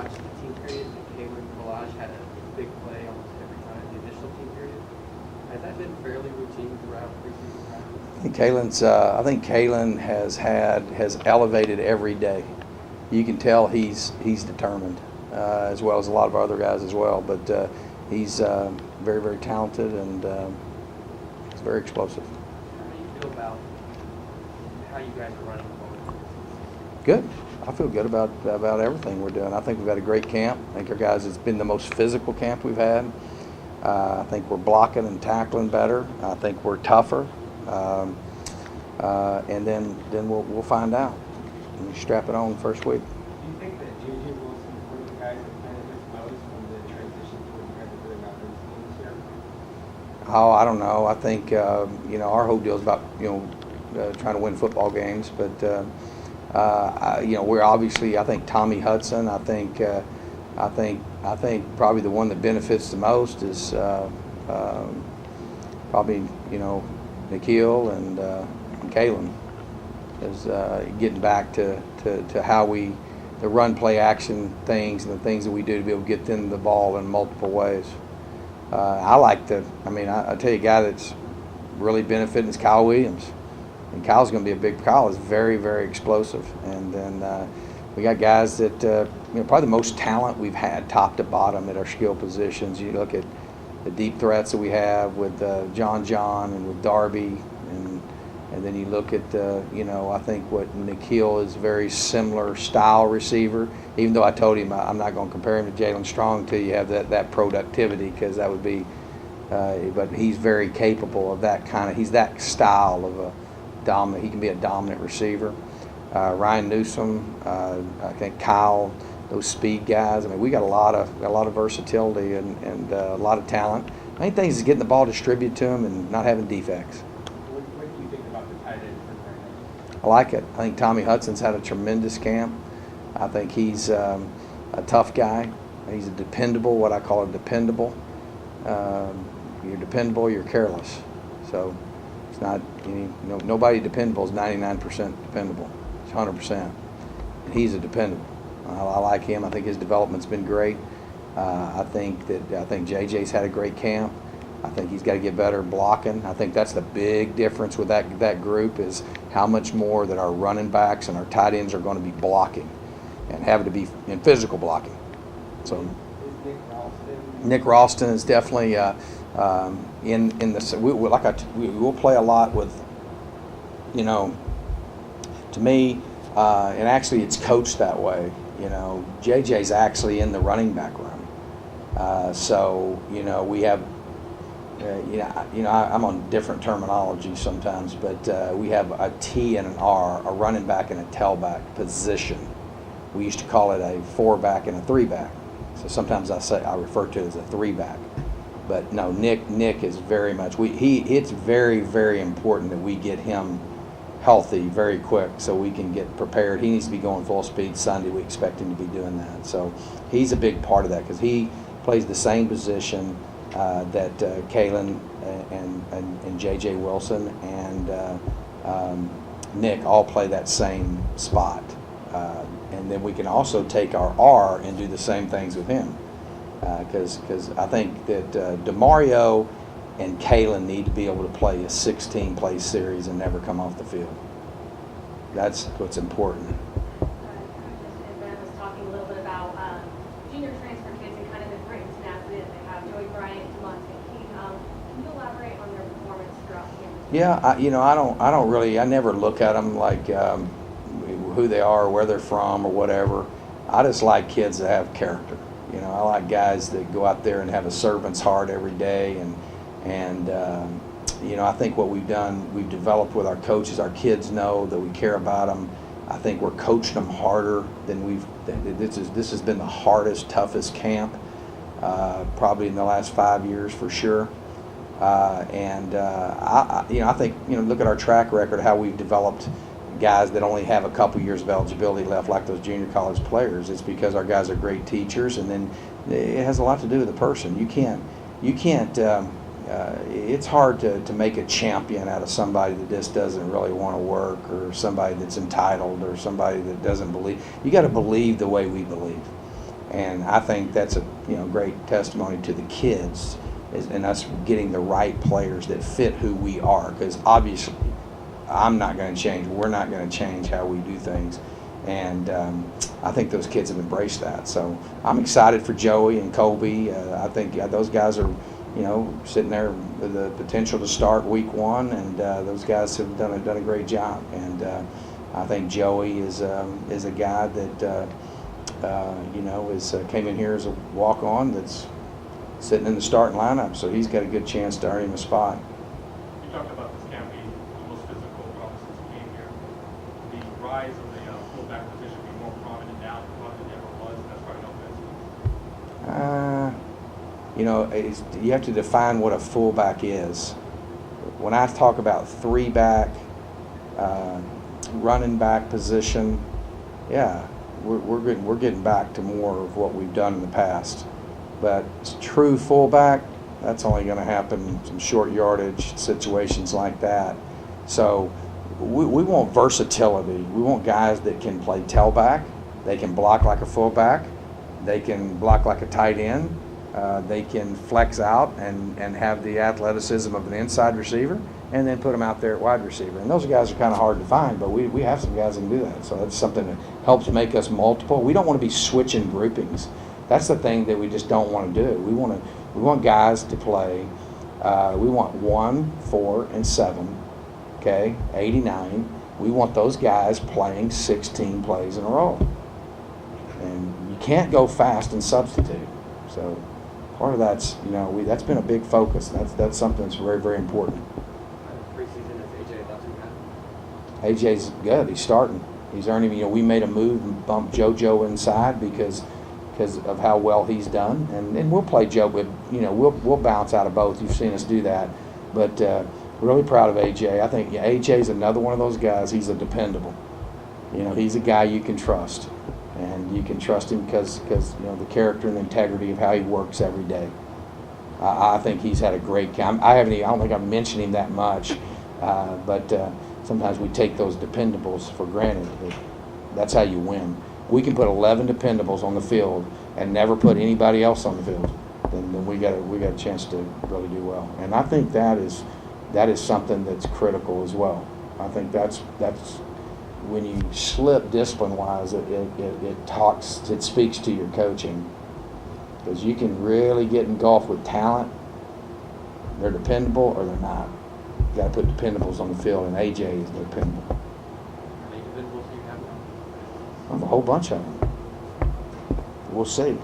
watch the team period, and Kalen Collage had a big play almost every time in the initial team period. Has that been fairly routine throughout preseason practice? I think Kalen has elevated every day. You can tell he's determined, as well as a lot of our other guys as well. But he's very, very talented, and he's very explosive. How do you feel about how you guys are running the ball? Good. I feel good about everything we're doing. I think we've had a great camp. I think our guys, it's been the most physical camp we've had. I think we're blocking and tackling better. I think we're tougher. And then we'll find out. We strap it on the first week. Do you think that J.J. Wilson is one of the guys that benefits most from the transition to what you guys are doing out this year? Oh, I don't know. I think our whole deal is about trying to win football games, but we're obviously. I think Tommy Hudson. I think probably the one that benefits the most is probably Nikhil and Kalen is getting back to how the run, play, action things and the things that we do to be able to get them the ball in multiple ways. I tell you, a guy that's really benefiting is Kyle Williams. And Kyle's going to be a big. Kyle is very, very explosive. And then we got guys that probably the most talent we've had, top to bottom, at our skill positions. You look at the deep threats that we have with John and with Darby, and then you look at I think what Nikhil is a very similar style receiver. Even though I told him I'm not going to compare him to Jalen Strong until you have that productivity, because that would be. But he's very capable of that kind of. He's that style of a dominant. He can be a dominant receiver. Ryan Newsom, I think Kyle, those speed guys. I mean, we got a lot of versatility and a lot of talent. The main thing is getting the ball distributed to them and not having defects. What do you think about the tight end for right now? I like it. I think Tommy Hudson's had a tremendous camp. I think he's a tough guy. He's a dependable, what I call a dependable. You're dependable, you're careless. So it's not, nobody dependable is 99% dependable. It's 100%. And he's a dependable. I like him. I think his development's been great. I think JJ's had a great camp. I think he's got to get better blocking. I think that's the big difference with that group, is how much more that our running backs and our tight ends are going to be blocking and having to be in physical blocking. So Nick Ralston is definitely in the. We'll play a lot with, to me, and actually it's coached that way. JJ's actually in the running back room. So we have. I'm on different terminology sometimes, but we have a T and an R, a running back and a tailback position. We used to call it a 4-back and a 3-back. So sometimes I refer to it as a 3-back. But no, Nick is very much. It's very, very important that we get him healthy very quick so we can get prepared. He needs to be going full speed Sunday. We expect him to be doing that. So he's a big part of that, because he plays the same position that Kalen and J.J. Wilson and Nick all play that same spot. And then we can also take our R and do the same things with him. Because I think that DeMario and Kalen need to be able to play a 16-play series and never come off the field. That's what's important. Ben was talking a little bit about junior transfer kids and kind of the great tenacity that they have. Joey Bryant, Devontae King. Can you elaborate on their performance throughout the game? I never look at them like who they are or where they're from or whatever. I just like kids that have character. I like guys that go out there and have a servant's heart every day, and I think what we've done, we've developed with our coaches. Our kids know that we care about them. I think we're coaching them harder than this has been the hardest, toughest camp probably in the last 5 years for sure. I think look at our track record, how we've developed guys that only have a couple years of eligibility left, like those junior college players. It's because our guys are great teachers, and then it has a lot to do with the person. You can't. It's hard to make a champion out of somebody that just doesn't really want to work, or somebody that's entitled, or somebody that doesn't believe. You got to believe the way we believe, And I think that's a great testimony to the kids and us getting the right players that fit who we are. Because obviously, I'm not going to change. We're not going to change how we do things. And I think those kids have embraced that. So I'm excited for Joey and Colby. I think those guys are, sitting there with the potential to start week 1, and those guys have done a great job. And I think Joey is a guy that came in here as a walk-on that's sitting in the starting lineup, so he's got a good chance to earn him a spot. You talked about this camp being the most physical since you came here. The rise of the fullback position being more prominent now than it ever was. That's probably no offense. You have to define what a fullback is. When I talk about 3-back, running back position, yeah, we're getting back to more of what we've done in the past. But true fullback, that's only going to happen in some short yardage situations like that. So we want versatility. We want guys that can play tailback. They can block like a fullback. They can block like a tight end. They can flex out and have the athleticism of an inside receiver, and then put them out there at wide receiver. And those guys are kind of hard to find, but we have some guys that can do that. So that's something that helps make us multiple. We don't want to be switching groupings. That's the thing that we just don't want to do. We want guys to play. We want 1, 4, and 7. Okay, 89. We want those guys playing 16 plays in a row. And you can't go fast and substitute. So part of that's that's been a big focus. That's something that's very, very important. Preseason is AJ thoughts you have? AJ's good. He's starting. He's earning. We made a move and bumped JoJo inside because of how well he's done, and we'll play Joe. But we'll bounce out of both. You've seen us do that, but really proud of AJ. I think AJ's another one of those guys. He's a dependable. He's a guy you can trust, and you can trust him because the character and integrity of how he works every day. I think he's had a great camp. I don't think I've mentioned him that much, but sometimes we take those dependables for granted. That's how you win. We can put 11 dependables on the field and never put anybody else on the field, then we got a chance to really do well. And I think that is something that's critical as well. I think that's when you slip discipline-wise, it speaks to your coaching, because you can really get engulfed with talent. They're dependable or they're not. You got to put dependables on the field, and AJ is dependable. How many individuals do you have now? A whole bunch of them. We'll see.